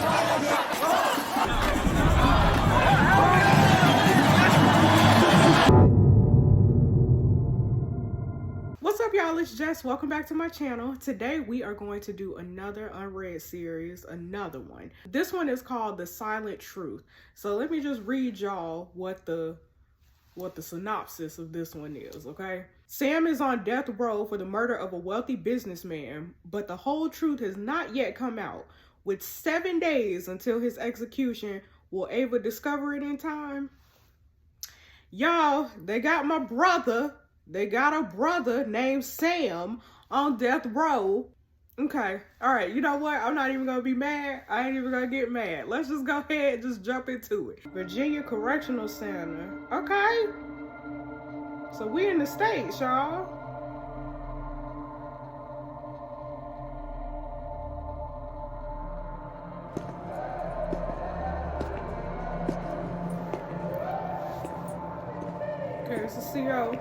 What's up, y'all? It's Jess. Welcome back to my channel. Today we are going to do another Unread series, another one. This one is called The Silent Truth. So let me just read y'all what the synopsis of this one is, okay? Sam is on death row for the murder of a wealthy businessman, but the whole truth has not yet come out. With 7 days until his execution, will Ava discover it in time? Y'all, they got my brother. They got a brother named Sam on death row. Okay, all right, you know what? I'm not even gonna be mad. I ain't even gonna get mad. Let's just go ahead and just jump into it. Virginia Correctional Center. Okay. So we in the States, y'all. Okay, it's a CO.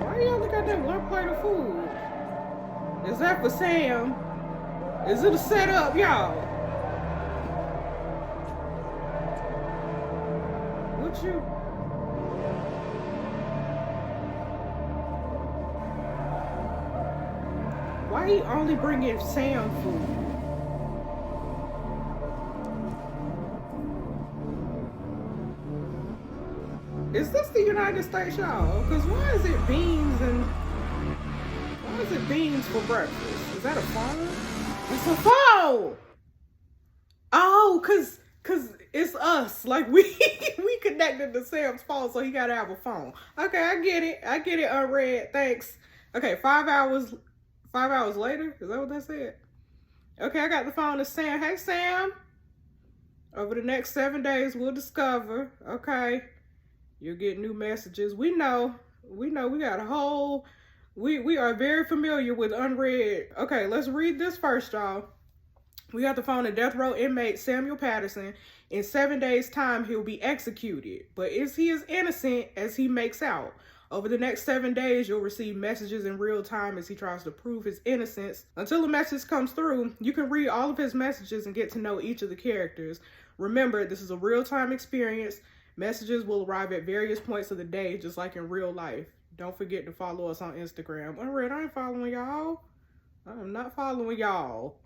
Why y'all look at that one plate of food? Is that for Sam? Is it a setup, y'all? What you? Why he only bringing Sam food? Is this the United States, y'all? Because why is it beans for breakfast? Is that a phone? It's a phone! Oh, cause it's us. Like we connected to Sam's phone, so he gotta have a phone. Okay, I get it, Unread. Thanks. Okay, 5 hours later? Is that what that said? Okay, I got the phone to Sam. Hey Sam. Over the next 7 days, we'll discover. Okay. You'll get new messages. We know we got a whole, we are very familiar with Unread. Okay, let's read this first, y'all. We got the phone of death row inmate Samuel Patterson. In 7 days' time, he'll be executed. But is he as innocent as he makes out? Over the next 7 days, you'll receive messages in real time as he tries to prove his innocence. Until the message comes through, you can read all of his messages and get to know each of the characters. Remember, this is a real-time experience. Messages will arrive at various points of the day, just like in real life. Don't forget to follow us on Instagram. Unread, I ain't following y'all. I'm not following y'all.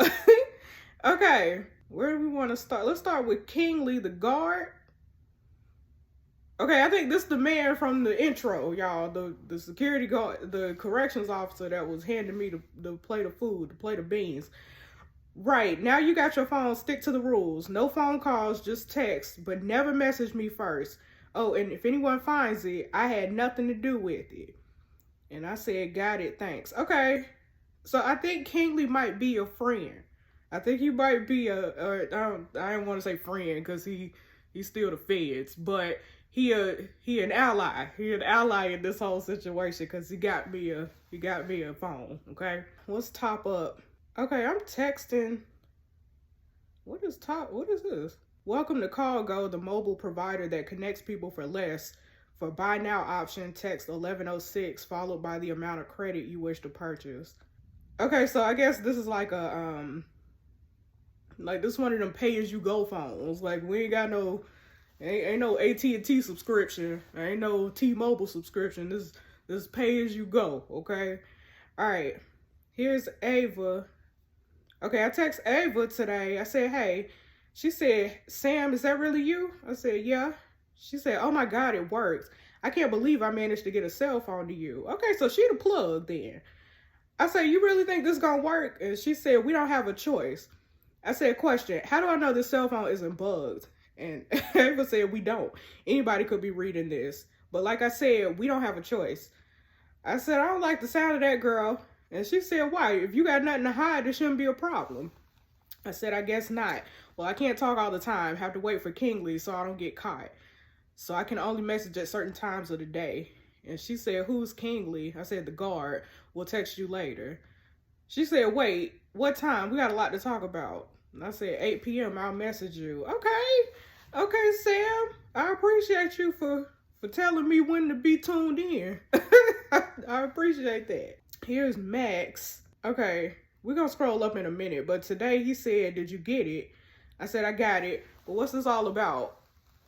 Okay, where do we want to start? Let's start with Kingsley, the guard. Okay, I think this is the man from the intro, y'all. The security guard, the corrections officer that was handing me the plate of food, the plate of beans. Right, now you got your phone, stick to the rules. No phone calls, just text, but never message me first. Oh, and if anyone finds it, I had nothing to do with it. And I said, got it, thanks. Okay, so I think Kingsley might be a friend. I think he might be I don't want to say friend because he's still the feds, but he an ally. He an ally in this whole situation because he got me a phone. Okay, let's top up. Okay, I'm texting. What is this? Welcome to CallGo, the mobile provider that connects people for less. For buy now option, text 1106 followed by the amount of credit you wish to purchase. Okay, so I guess this is like a like this one of them pay as you go phones. Like we ain't got no ain't no AT&T subscription. Ain't no T-Mobile subscription. This pay as you go, okay? All right. Here's Ava. Okay, I text Ava today. I said, hey. She said, Sam, is that really you? I said, yeah. She said, oh my God, it works. I can't believe I managed to get a cell phone to you. Okay, so she the plug then. I said, you really think this gonna work? And she said, we don't have a choice. I said, question, how do I know this cell phone isn't bugged? And Ava said, we don't. Anybody could be reading this. But like I said, we don't have a choice. I said, I don't like the sound of that, girl. And she said, why? If you got nothing to hide, it shouldn't be a problem. I said, I guess not. Well, I can't talk all the time. Have to wait for Kingsley so I don't get caught. So I can only message at certain times of the day. And she said, who's Kingsley? I said, the guard. We'll text you later. She said, wait, what time? We got a lot to talk about. And I said, 8 p.m. I'll message you. Okay, Sam. I appreciate you for telling me when to be tuned in. I appreciate that. Here's Max. Okay, we're gonna scroll up in a minute, but today he said, "Did you get it?" I said, "I got it, but what's this all about?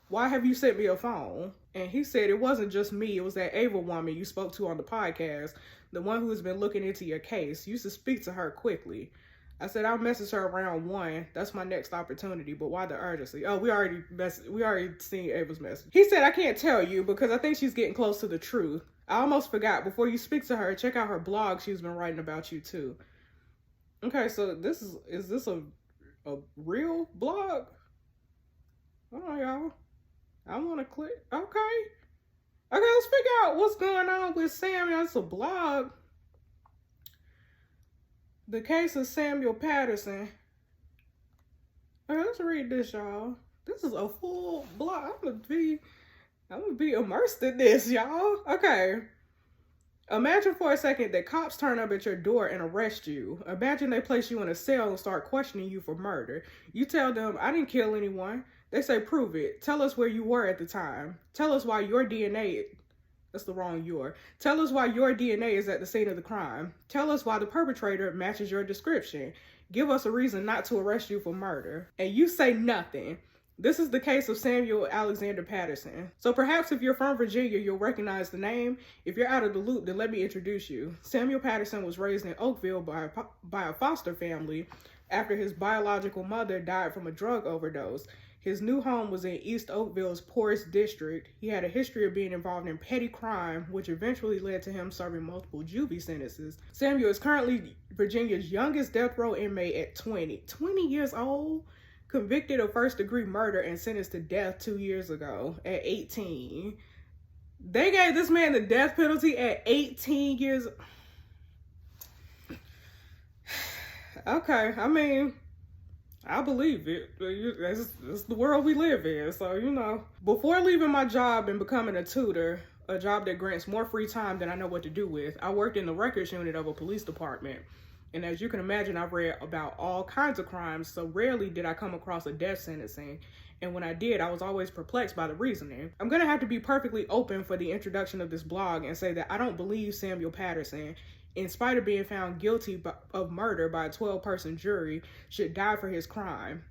Why have you sent me a phone?" And he said, "It wasn't just me, it was that Ava woman you spoke to on the podcast, the one who's been looking into your case. You should speak to her quickly." I said, "I'll message her around 1. That's my next opportunity, but why the urgency?" Oh, we already seen Ava's message. He said, "I can't tell you because I think she's getting close to the truth. I almost forgot. Before you speak to her, check out her blog. She's been writing about you too." Okay, so is this a real blog? Oh, y'all. I want to click. Okay, let's figure out what's going on with Samuel. It's a blog. The case of Samuel Patterson. Okay, let's read this, y'all. This is a full blog. I'm gonna be immersed in this, y'all. Okay. Imagine for a second that cops turn up at your door and arrest you. Imagine they place you in a cell and start questioning you for murder. You tell them, "I didn't kill anyone." They say, "Prove it. Tell us where you were at the time. Tell us why your DNA..." That's the wrong "your." "Tell us why your DNA is at the scene of the crime. Tell us why the perpetrator matches your description. Give us a reason not to arrest you for murder." And you say nothing. This is the case of Samuel Alexander Patterson. So perhaps if you're from Virginia, you'll recognize the name. If you're out of the loop, then let me introduce you. Samuel Patterson was raised in Oakville by a foster family after his biological mother died from a drug overdose. His new home was in East Oakville's poorest district. He had a history of being involved in petty crime, which eventually led to him serving multiple juvie sentences. Samuel is currently Virginia's youngest death row inmate at 20 years old. Convicted of first-degree murder and sentenced to death 2 years ago at 18. They gave this man the death penalty at 18 years. Okay, I mean, I believe it. That's the world we live in, so, you know. Before leaving my job and becoming a tutor, a job that grants more free time than I know what to do with, I worked in the records unit of a police department. And as you can imagine, I've read about all kinds of crimes, so rarely did I come across a death sentencing. And when I did, I was always perplexed by the reasoning. I'm going to have to be perfectly open for the introduction of this blog and say that I don't believe Samuel Patterson, in spite of being found guilty of murder by a 12-person jury, should die for his crime.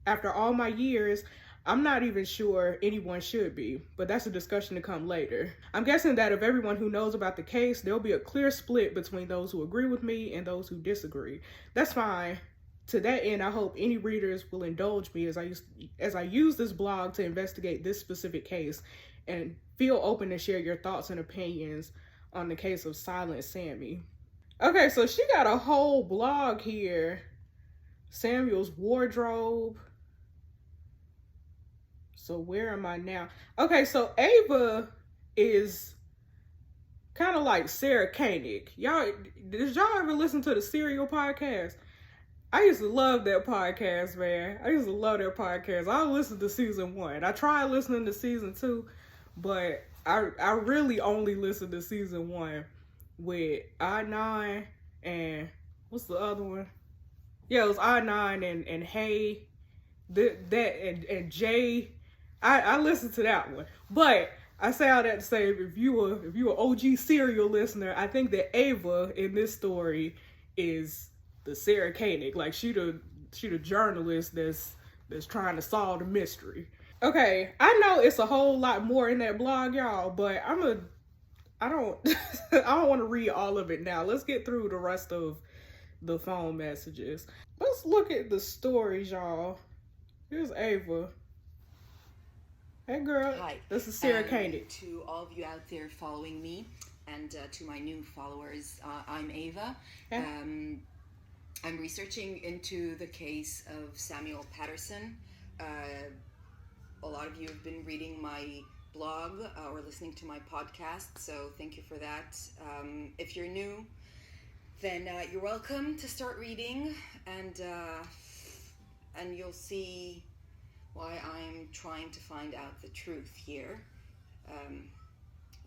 After all my years, I'm not even sure anyone should be, but that's a discussion to come later. I'm guessing that of everyone who knows about the case, there'll be a clear split between those who agree with me and those who disagree. That's fine. To that end, I hope any readers will indulge me as I use this blog to investigate this specific case and feel open to share your thoughts and opinions on the case of Silent Sammy. Okay, so she got a whole blog here. Samuel's wardrobe. So where am I now? Okay, so Ava is kind of like Sarah Koenig. Did y'all ever listen to the Serial podcast? I used to love that podcast, man. I used to love that podcast. I listened to season 1. I tried listening to season 2, but I really only listened to season 1 with I9 and what's the other one? Yeah, it was I9 and Hey, and Jay. I listened to that one, but I say all that to say, if you were OG Serial listener, I think that Ava in this story is the Sarah Koenig. Like she the journalist that's trying to solve the mystery. Okay, I know it's a whole lot more in that blog, y'all, but I don't I don't want to read all of it now. Let's get through the rest of the phone messages. Let's look at the stories, y'all. Here's Ava. Hey girl. Hi. This is Sarah Koenig. To all of you out there following me and to my new followers, I'm Ava. Okay. I'm researching into the case of Samuel Patterson. A lot of you have been reading my blog or listening to my podcast, so thank you for that. If you're new, then you're welcome to start reading, and you'll see why I'm trying to find out the truth here.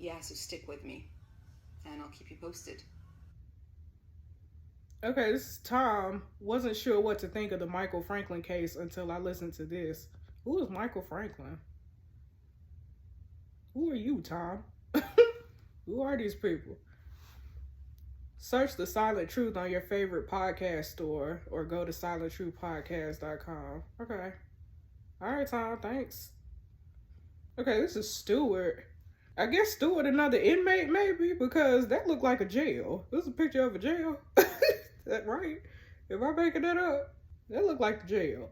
So stick with me, and I'll keep you posted. Okay, this is Tom. Wasn't sure what to think of the Michael Franklin case until I listened to this. Who is Michael Franklin? Who are you, Tom? Who are these people? Search The Silent Truth on your favorite podcast store or go to silenttruthpodcast.com. Okay. All right, Tom, thanks. Okay, this is Stewart. I guess Stewart another inmate, maybe, because that looked like a jail. This is a picture of a jail. Is that right? Am I making that up? That looked like the jail.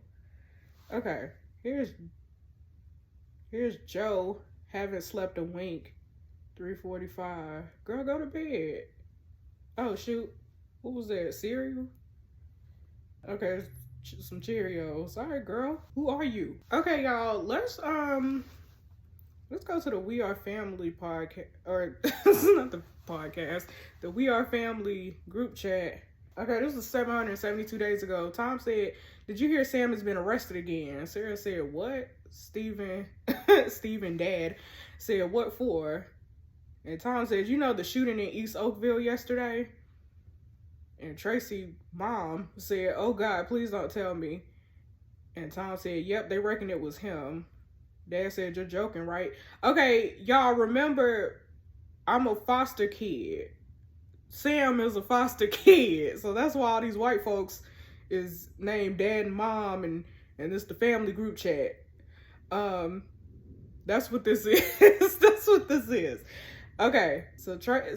Okay, here's Joe. Haven't slept a wink. 3:45. Girl, go to bed. Oh, shoot. What was that? Cereal? Okay, some Cheerios. All right, girl. Who are you? Okay, y'all. Let's go to the We Are Family podcast, or this is not the podcast, the We Are Family group chat. Okay, this was 772 days ago. Tom said, "Did you hear Sam has been arrested again?" Sarah said, "What?" Stephen dad said, "What for?" And Tom says, "You know the shooting in East Oakville yesterday?" And Tracy mom said, "Oh God, please don't tell me." And Tom said, "Yep, they reckon it was him." Dad said, "You're joking, right?" Okay, y'all remember, I'm a foster kid. Sam is a foster kid. So that's why all these white folks is named Dad and Mom, and it's the family group chat. That's what this is. That's what this is. Okay, so Tracy,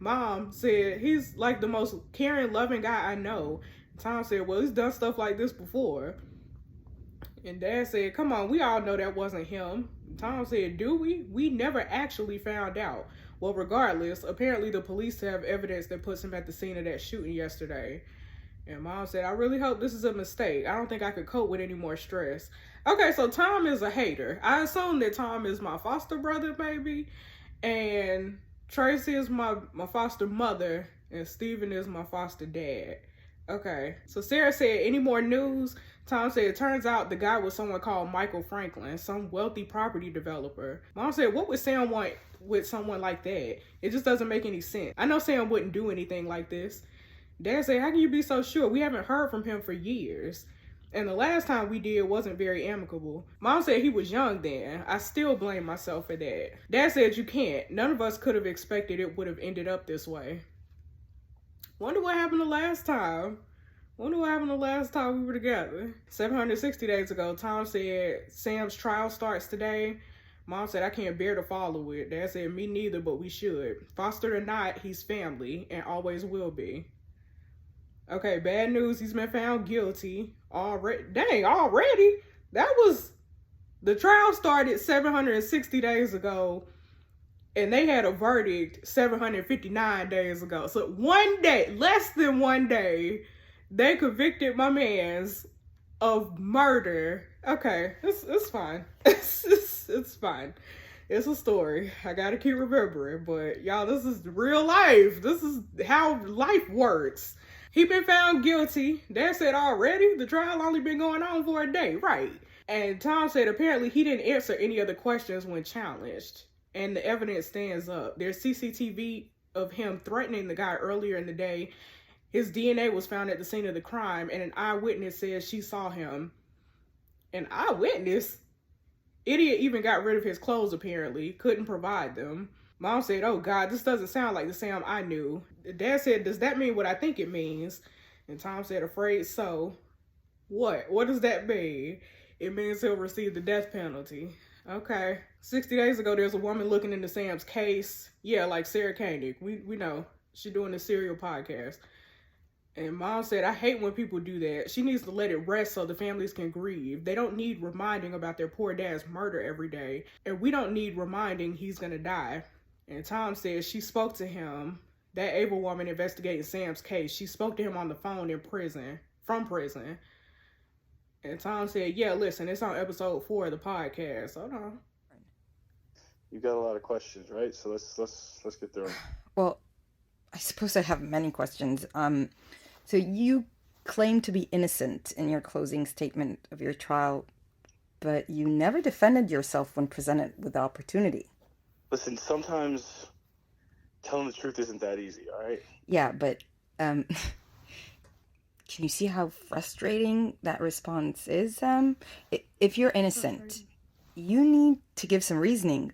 mom, said he's like the most caring, loving guy I know. Tom said, "Well, he's done stuff like this before." And Dad said, "Come on, we all know that wasn't him." Tom said, "Do we? We never actually found out." Well, regardless, apparently the police have evidence that puts him at the scene of that shooting yesterday. And Mom said, "I really hope this is a mistake. I don't think I could cope with any more stress." Okay, so Tom is a hater. I assume that Tom is my foster brother, maybe. And Tracy is my foster mother. And Steven is my foster dad. Okay, so Sarah said, "Any more news?" Tom said, "It turns out the guy was someone called Michael Franklin, some wealthy property developer." Mom said, "What would Sam want with someone like that? It just doesn't make any sense. I know Sam wouldn't do anything like this." Dad said, "How can you be so sure? We haven't heard from him for years. And the last time we did wasn't very amicable." Mom said he was young then. I still blame myself for that. Dad said, "You can't. None of us could have expected it would have ended up this way." Wonder what happened the last time. We were together. 760 days ago, Tom said Sam's trial starts today. Mom said, "I can't bear to follow it." Dad said, "Me neither, but we should. Fostered or not, he's family and always will be." Okay, bad news. He's been found guilty already. Dang, already? The trial started 760 days ago, and they had a verdict 759 days ago. So one day, less than one day, they convicted my mans of murder. Okay, it's fine. It's fine. It's a story. I gotta keep remembering. But y'all, this is real life. This is how life works. He been found guilty. Dad said already? The trial only been going on for a day, right? And Tom said apparently he didn't answer any of the questions when challenged. And the evidence stands up. There's CCTV of him threatening the guy earlier in the day. His DNA was found at the scene of the crime, and an eyewitness says she saw him. An eyewitness? Idiot even got rid of his clothes, apparently. Couldn't provide them. Mom said, "Oh God, this doesn't sound like the Sam I knew." Dad said, "Does that mean what I think it means?" And Tom said, "Afraid so." What? What does that mean? It means he'll receive the death penalty. Okay. 60 days ago, there's a woman looking into Sam's case. Yeah, like Sarah Koenig. We know. She's doing the Serial podcast. And Mom said, "I hate when people do that. She needs to let it rest so the families can grieve. They don't need reminding about their poor dad's murder every day. And we don't need reminding he's gonna die." And Tom said she spoke to him, that Ava woman investigating Sam's case. She spoke to him on the phone from prison. And Tom said, "Yeah, listen, it's on episode 4 of the podcast." Hold on. You got a lot of questions, right? So let's get through them. Well, I suppose I have many questions. So you claim to be innocent in your closing statement of your trial, but you never defended yourself when presented with the opportunity. Listen, sometimes telling the truth isn't that easy, all right? Yeah, but can you see how frustrating that response is? If you're innocent, you need to give some reasoning.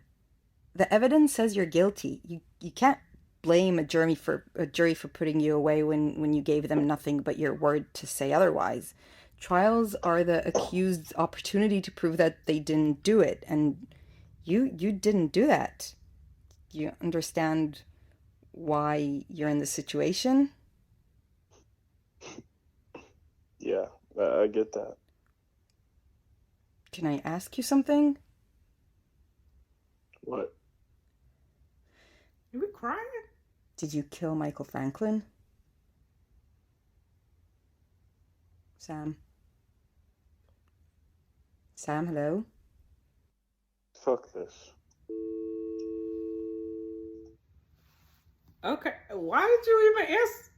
The evidence says you're guilty. You can't blame a jury for putting you away when you gave them nothing but your word to say otherwise. Trials are the accused's opportunity to prove that they didn't do it, and you didn't do that. You understand why you're in this situation? Yeah, I get that. Can I ask you something? What? Are we crying? Did you kill Michael Franklin? Sam? Sam, hello? Fuck this. Okay, why did you even ask?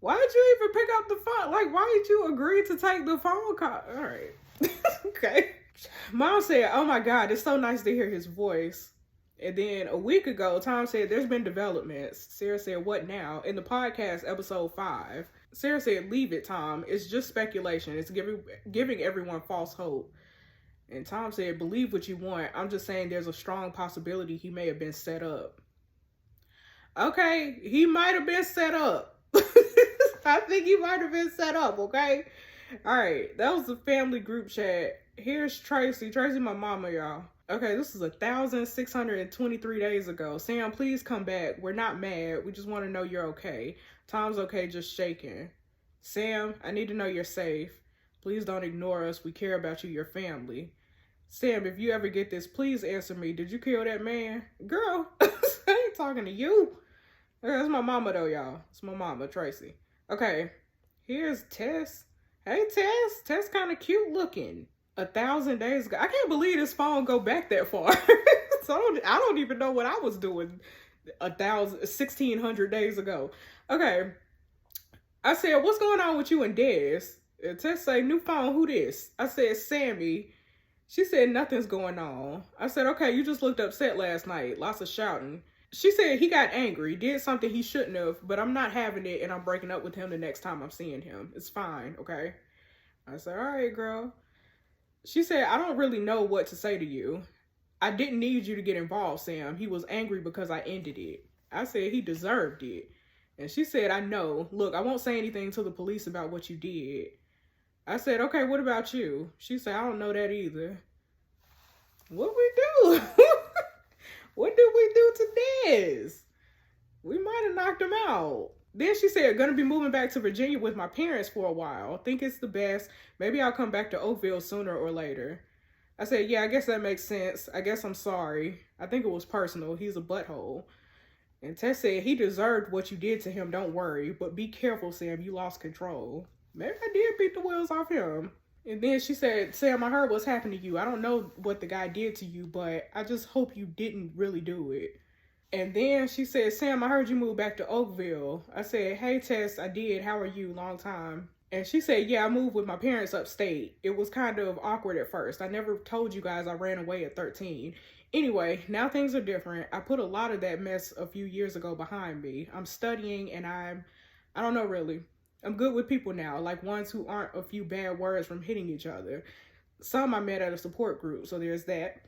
Why did you even pick up the phone? Like, why did you agree to take the phone call? All right. Okay. Mom said, oh my God, it's so nice to hear his voice. And then a week ago, Tom said, there's been developments. Sarah said, what now? In the podcast, episode 5, Sarah said, leave it, Tom. It's just speculation. It's giving everyone false hope. And Tom said, believe what you want. I'm just saying there's a strong possibility he may have been set up. Okay, he might have been set up. I think he might have been set up, okay? All right, that was the family group chat. Here's Tracy. Tracy, my mama, y'all. Okay, this is 1,623 days ago. Sam, please come back. We're not mad. We just want to know you're okay. Tom's okay, just shaking. Sam, I need to know you're safe. Please don't ignore us. We care about you, your family. Sam, if you ever get this, please answer me. Did you kill that man? Girl, I ain't talking to you. Okay, that's my mama, though, y'all. It's my mama, Tracy. Okay, here's Tess. Hey, Tess. Tess kind of cute looking. 1,000 days ago. I can't believe this phone go back that far. So I don't even know what I was doing 1,600 days ago. Okay. I said, what's going on with you and Des? And Tess say, new phone, who this? I said, Sammy. She said, nothing's going on. I said, okay, you just looked upset last night. Lots of shouting. She said he got angry, did something he shouldn't have, but I'm not having it and I'm breaking up with him the next time I'm seeing him. It's fine, okay? I said, all right, girl. She said, I don't really know what to say to you. I didn't need you to get involved, Sam. He was angry because I ended it. I said he deserved it. And she said, I know. Look, I won't say anything to the police about what you did. I said, okay, what about you? She said, I don't know that either. What we do? What did we do to Dez? We might have knocked him out. Then she said, gonna be moving back to Virginia with my parents for a while. Think it's the best. Maybe I'll come back to Oakville sooner or later. I said, yeah, I guess that makes sense. I guess I'm sorry. I think it was personal. He's a butthole. And Tess said, he deserved what you did to him. Don't worry. But be careful, Sam. You lost control. Maybe I did beat the wheels off him. And then she said, Sam, I heard what's happened to you. I don't know what the guy did to you, but I just hope you didn't really do it. And then she said, Sam, I heard you moved back to Oakville. I said, hey, Tess, I did. How are you? Long time. And she said, yeah, I moved with my parents upstate. It was kind of awkward at first. I never told you guys I ran away at 13. Anyway, now things are different. I put a lot of that mess a few years ago behind me. I'm studying and I don't know really. I'm good with people now, like ones who aren't a few bad words from hitting each other. Some I met at a support group, so there's that.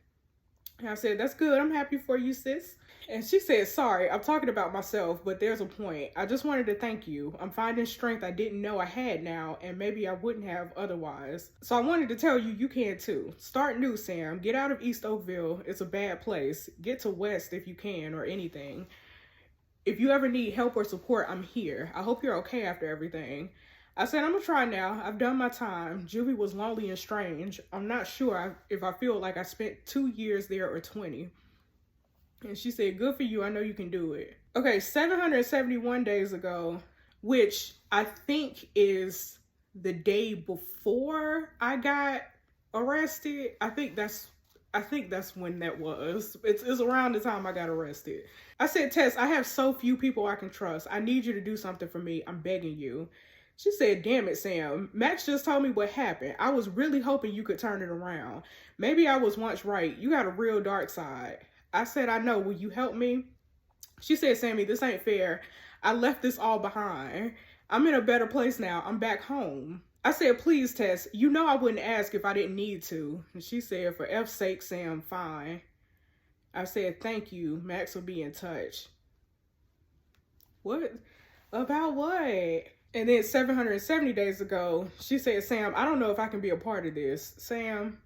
And I said, that's good. I'm happy for you, sis. And she said, sorry, I'm talking about myself, but there's a point. I just wanted to thank you. I'm finding strength I didn't know I had now, and maybe I wouldn't have otherwise. So I wanted to tell you, you can too. Start new, Sam. Get out of East Oakville. It's a bad place. Get to West if you can, or anything. If you ever need help or support, I'm here. I hope you're okay after everything. I said, I'm gonna try now. I've done my time. Juvie was lonely and strange. I'm not sure if I feel like I spent 2 years there or 20. And she said, good for you. I know you can do it. Okay, 771 days ago, which I think is the day before I got arrested. I think that's when that was. It's around the time I got arrested. I said, Tess, I have so few people I can trust. I need you to do something for me. I'm begging you. She said, damn it, Sam. Max just told me what happened. I was really hoping you could turn it around. Maybe I was once right. You got a real dark side. I said, I know. Will you help me? She said, Sammy, this ain't fair. I left this all behind. I'm in a better place now. I'm back home. I said, please, Tess. You know I wouldn't ask if I didn't need to. And she said, for F's sake, Sam, fine. I said, thank you. Max will be in touch. What? About what? And then 770 days ago, she said, Sam, I don't know if I can be a part of this. Sam,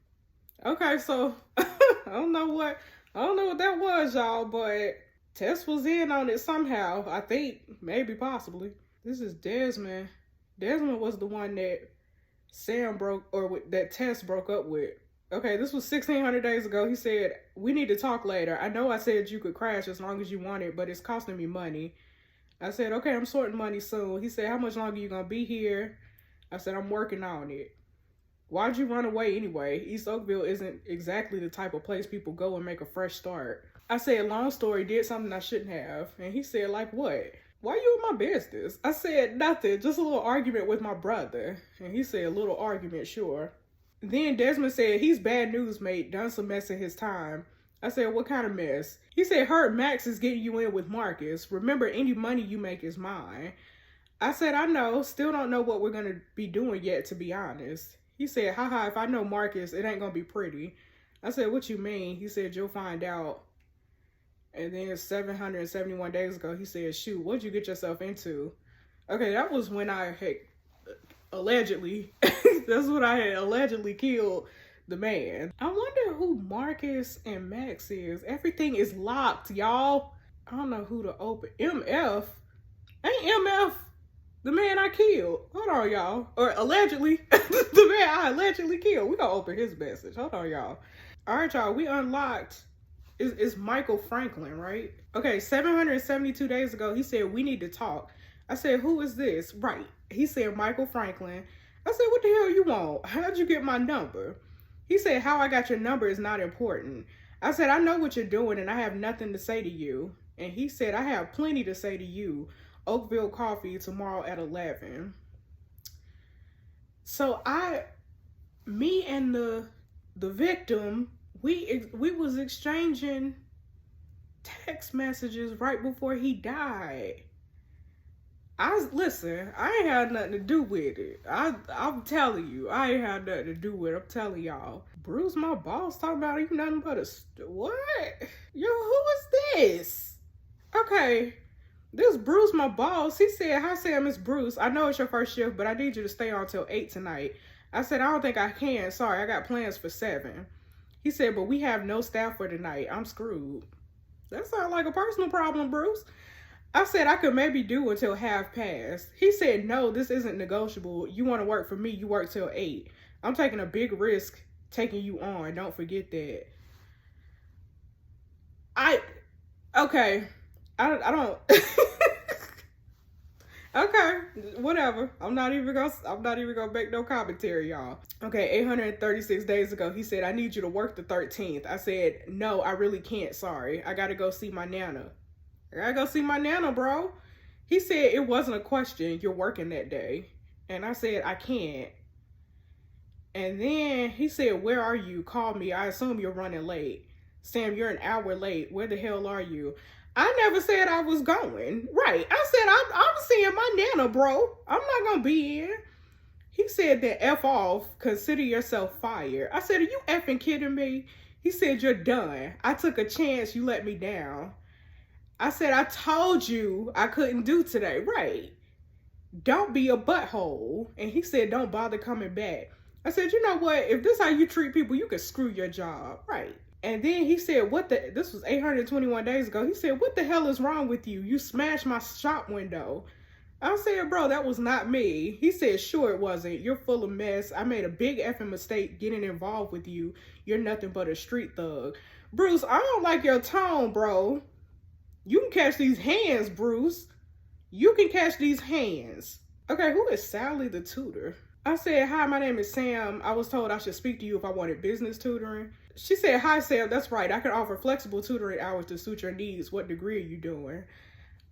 okay, so I don't know what that was, y'all, but Tess was in on it somehow. I think, maybe, possibly. This is Desmond. Desmond was the one that that Tess broke up with. Okay, this was 1,600 days ago. He said, we need to talk later. I know I said you could crash as long as you wanted, but it's costing me money. I said, okay, I'm sorting money soon. He said, how much longer you gonna be here? I said, I'm working on it. Why'd you run away anyway? East Oakville isn't exactly the type of place people go and make a fresh start. I said, long story, did something I shouldn't have. And he said, like what? Why you in my business? I said, nothing, just a little argument with my brother. And he said, a little argument, sure. Then Desmond said, he's bad news, mate, done some mess in his time. I said, what kind of mess? He said, heard Max is getting you in with Marcus. Remember, any money you make is mine. I said, I know, still don't know what we're going to be doing yet, to be honest. He said, haha, if I know Marcus, it ain't going to be pretty. I said, what you mean? He said, you'll find out. And then 771 days ago, he said, shoot, what'd you get yourself into? Okay, that was when I had allegedly, that's when I had allegedly killed the man. I wonder who Marcus and Max is. Everything is locked, y'all. I don't know who to open. MF? Ain't MF the man I killed? Hold on, y'all. Or allegedly, the man I allegedly killed. We gonna open his message. Hold on, y'all. All right, y'all, we unlocked. It's Michael Franklin, right? Okay, 772 days ago, he said, we need to talk. I said, who is this? Right. He said, Michael Franklin. I said, what the hell you want? How'd you get my number? He said, how I got your number is not important. I said, I know what you're doing and I have nothing to say to you. And he said, I have plenty to say to you. Oakville Coffee tomorrow at 11. So me and the victim, we was exchanging text messages right before he died. Listen, I ain't had nothing to do with it. I'm telling you, I ain't had nothing to do with it. I'm telling y'all. Bruce, my boss, talking about you nothing but what? Yo, who is this? Okay, this Bruce, my boss, he said, hi Sam, it's Bruce. I know it's your first shift, but I need you to stay on till 8 tonight. I said, I don't think I can. Sorry, I got plans for 7. He said, but we have no staff for tonight. I'm screwed. That sounds like a personal problem, Bruce. I said I could maybe do until past. He said, no, this isn't negotiable. You want to work for me, you work till 8. I'm taking a big risk taking you on. Don't forget that. Okay. I don't. Okay, whatever. I'm not even gonna make no commentary, y'all. Okay, 836 days ago, he said, I need you to work the 13th. I said, no, I really can't. Sorry. I gotta go see my nana. I gotta go see my nana, bro. He said it wasn't a question. You're working that day. And I said, I can't. And then he said, where are you? Call me. I assume you're running late. Sam, you're an hour late. Where the hell are you? I never said I was going. Right. I said, I'm seeing my nana, bro. I'm not going to be here. He said that F off. Consider yourself fired. I said, are you effing kidding me? He said, you're done. I took a chance. You let me down. I said, I told you I couldn't do today. Right. Don't be a butthole. And he said, don't bother coming back. I said, you know what? If this is how you treat people, you can screw your job. Right. And then he said, this was 821 days ago. He said, what the hell is wrong with you? You smashed my shop window. I said, bro, that was not me. He said, sure it wasn't. You're full of mess. I made a big effing mistake getting involved with you. You're nothing but a street thug. Bruce, I don't like your tone, bro. You can catch these hands, Bruce. You can catch these hands. Okay, who is Sally the tutor? I said, hi, my name is Sam. I was told I should speak to you if I wanted business tutoring. She said, hi, Sam. That's right. I can offer flexible tutoring hours to suit your needs. What degree are you doing?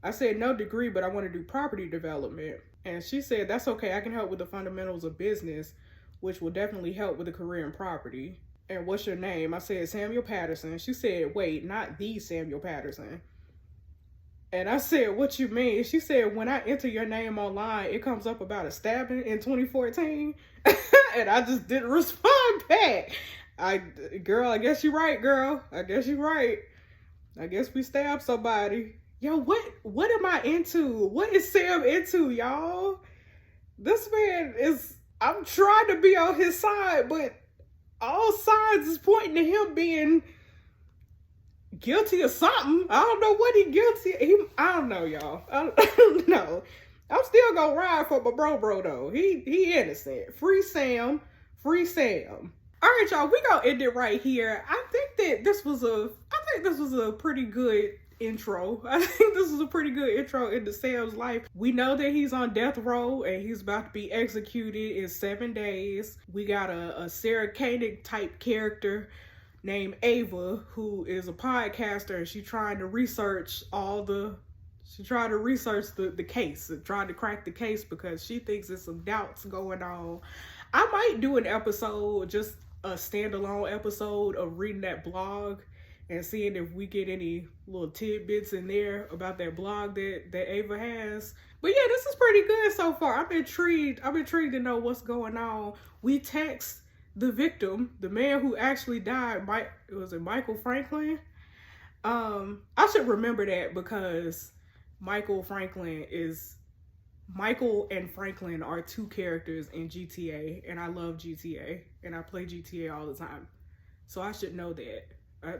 I said, no degree, but I want to do property development. And she said, that's okay. I can help with the fundamentals of business, which will definitely help with a career in property. And what's your name? I said, Samuel Patterson. She said, wait, not the Samuel Patterson. And I said, what you mean? She said, when I enter your name online, it comes up about a stabbing in 2014. And I just didn't respond back. Girl, I guess you're right, girl. I guess you're right. I guess we stabbed somebody. Yo, what am I into? What is Sam into, y'all? This man is, I'm trying to be on his side, but all signs is pointing to him being guilty of something. I don't know what he guilty. I don't know, y'all. I don't know. I'm still gonna ride for my bro though. He innocent. Free Sam. Free Sam. All right, y'all. We gonna end it right here. I think this was a pretty good intro. I think this is a pretty good intro into Sam's life. We know that he's on death row and he's about to be executed in 7 days. We got a Sarah Koenig type character named Ava, who is a podcaster, and she's trying to research the case and trying to crack the case because she thinks there's some doubts going on. I might do an episode, just a standalone episode of reading that blog and seeing if we get any little tidbits in there about that blog that Ava has. But yeah, this is pretty good so far. I'm intrigued to know what's going on. We text the victim, the man who actually died, was it Michael Franklin? I should remember that because Michael and Franklin are 2 characters in GTA, and I love GTA, and I play GTA all the time. So I should know that.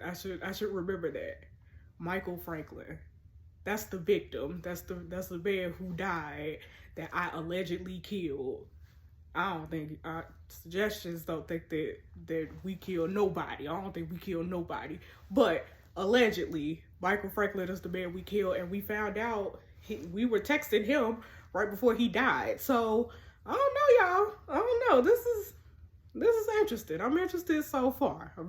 I should remember that. Michael Franklin. That's the victim. That's the man who died that I allegedly killed. I don't think suggestions don't think that we killed nobody. I don't think we killed nobody. But allegedly, Michael Franklin is the man we killed, and we found out we were texting him right before he died. So I don't know, y'all. I don't know. This is interesting. I'm interested so far. All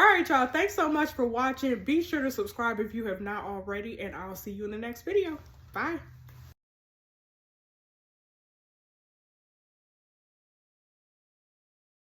right, y'all. Thanks so much for watching. Be sure to subscribe if you have not already, and I'll see you in the next video. Bye.